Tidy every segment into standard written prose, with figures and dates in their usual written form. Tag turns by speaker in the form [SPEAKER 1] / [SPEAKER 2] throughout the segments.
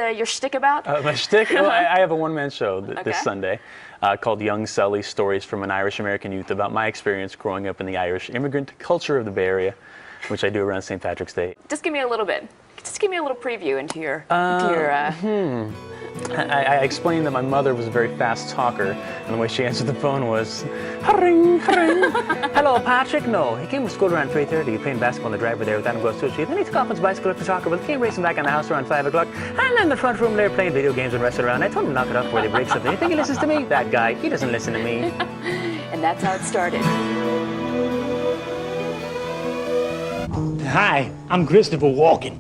[SPEAKER 1] your shtick about?
[SPEAKER 2] My shtick? Well, I have a one-man show this Sunday called Young Sully, Stories from an Irish-American Youth, about my experience growing up in the Irish immigrant culture of the Bay Area, which I do around St. Patrick's Day.
[SPEAKER 1] Just give me a little bit. Just give me a little preview into your...
[SPEAKER 2] I explained that my mother was a very fast talker, and the way she answered the phone was, "Ring, ring. Hello, Patrick. No, he came to school around 3:30, playing basketball in the driveway there with Adam Gross Street. Then he took off on his bicycle up to soccer, but came racing back in the house around 5 o'clock. And in the front room there playing video games and wrestling around. I told him to knock it off before they break something. You think he listens to me? That guy, he doesn't listen to me."
[SPEAKER 1] And that's how it started.
[SPEAKER 3] Hi, I'm Christopher Walken.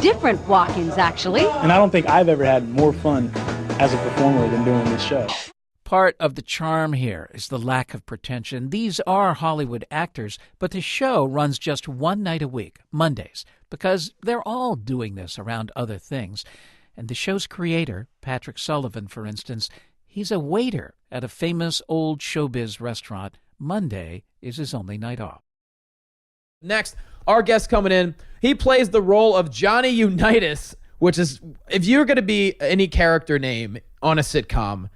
[SPEAKER 4] Different walk-ins, actually.
[SPEAKER 3] And I don't think I've ever had more fun as a performer than doing this show.
[SPEAKER 5] Part of the charm here is the lack of pretension. These are Hollywood actors, but the show runs just one night a week, Mondays, because they're all doing this around other things. And the show's creator, Patrick Sullivan, for instance, he's a waiter at a famous old showbiz restaurant. Monday is his only night off.
[SPEAKER 6] Next, our guest coming in, he plays the role of Johnny Unitas, which is, if you're going to be any character name on a sitcom,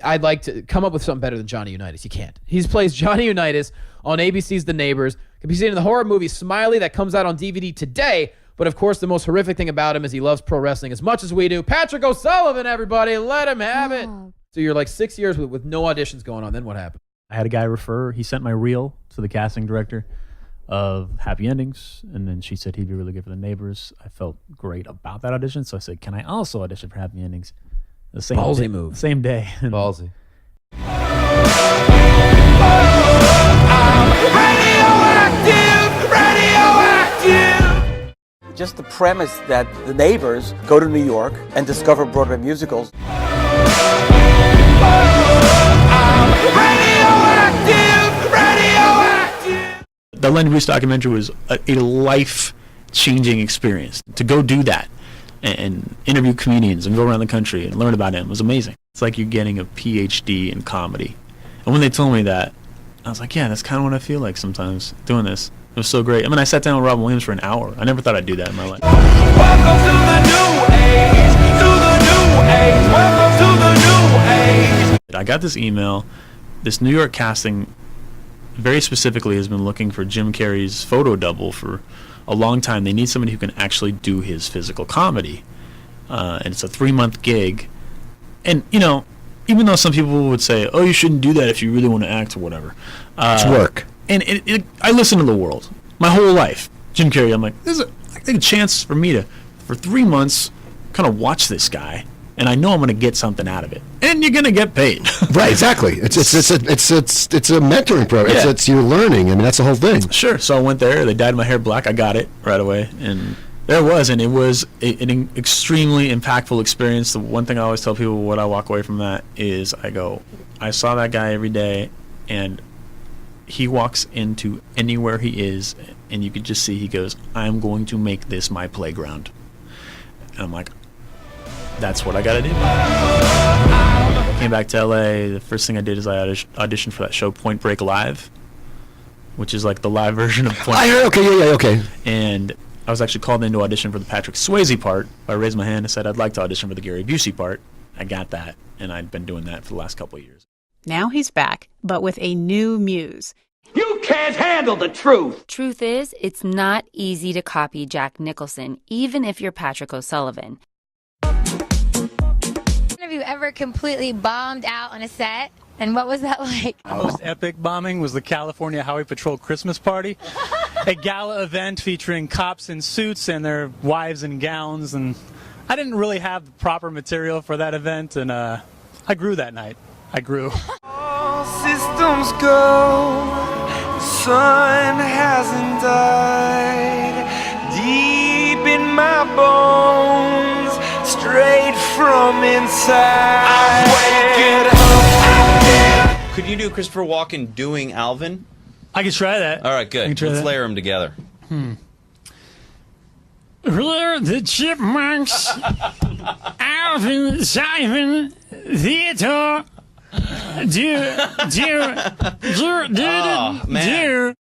[SPEAKER 6] I'd like to come up with something better than Johnny Unitas. You can't. He plays Johnny Unitas on ABC's The Neighbors. Can be seen in the horror movie Smiley that comes out on DVD today. But of course, the most horrific thing about him is he loves pro wrestling as much as we do. Patrick O'Sullivan, everybody, let him have it. So you're like 6 years with no auditions going on. Then what happened?
[SPEAKER 3] I had a guy refer. He sent my reel to the casting director of Happy Endings, and then she said he'd be really good for The Neighbors. I felt great about that audition, so I said, can I also audition for Happy Endings? The same
[SPEAKER 6] Ballsy
[SPEAKER 3] day,
[SPEAKER 6] move.
[SPEAKER 3] Same day.
[SPEAKER 6] Ballsy.
[SPEAKER 7] Radioactive! Just the premise that the neighbors go to New York and discover Broadway musicals.
[SPEAKER 2] The Lenny Bruce documentary was a life-changing experience. To go do that and interview comedians and go around the country and learn about him was amazing. It's like you're getting a PhD in comedy. And when they told me that, I was like, yeah, that's kind of what I feel like sometimes doing this. It was so great. I mean, I sat down with Robin Williams for an hour. I never thought I'd do that in my life.
[SPEAKER 8] Welcome to the new age, to the new age, welcome to the new age.
[SPEAKER 2] I got this email. This New York casting very specifically has been looking for Jim Carrey's photo double for a long time. They need somebody who can actually do his physical comedy. And it's a 3-month gig. And, you know, even though some people would say, oh, you shouldn't do that if you really want to act or whatever.
[SPEAKER 9] It's work.
[SPEAKER 2] And I listen to the world. My whole life. Jim Carrey, I'm like, I think a chance for me to, for 3 months, kind of watch this guy. And I know I'm going to get something out of it, and you're going to get paid.
[SPEAKER 9] Right, exactly. It's a mentoring program.
[SPEAKER 2] Yeah.
[SPEAKER 9] It's you're learning. I mean, that's the whole thing.
[SPEAKER 2] Sure. So I went there. They dyed my hair black. I got it right away, and there it was. And it was an extremely impactful experience. The one thing I always tell people when I walk away from that is, I saw that guy every day, and he walks into anywhere he is, and you could just see he goes, I'm going to make this my playground. And I'm like, that's what I got to do. I came back to LA. The first thing I did is I auditioned for that show Point Break Live, which is like the live version of Point Break.
[SPEAKER 9] Okay.
[SPEAKER 2] And I was actually called in to audition for the Patrick Swayze part. I raised my hand and said I'd like to audition for the Gary Busey part. I got that, and I'd been doing that for the last couple of years.
[SPEAKER 10] Now he's back, but with a new muse.
[SPEAKER 8] You can't handle the truth!
[SPEAKER 11] Truth is, it's not easy to copy Jack Nicholson, even if you're Patrick O'Sullivan.
[SPEAKER 12] Have you ever completely bombed out on a set? And what was that like?
[SPEAKER 13] The most epic bombing was the California Highway Patrol Christmas party. A gala event featuring cops in suits and their wives in gowns. And I didn't really have the proper material for that event, and I grew that night. I grew.
[SPEAKER 8] All systems go, the sun hasn't died. Deep in my bones, straight from inside. I'm waking up.
[SPEAKER 14] Could you do Christopher Walken doing Alvin?
[SPEAKER 13] I can try that.
[SPEAKER 14] All right, good. Let's layer them together.
[SPEAKER 15] We're the Chipmunks. Alvin, Simon, Theodore.
[SPEAKER 14] Oh, man.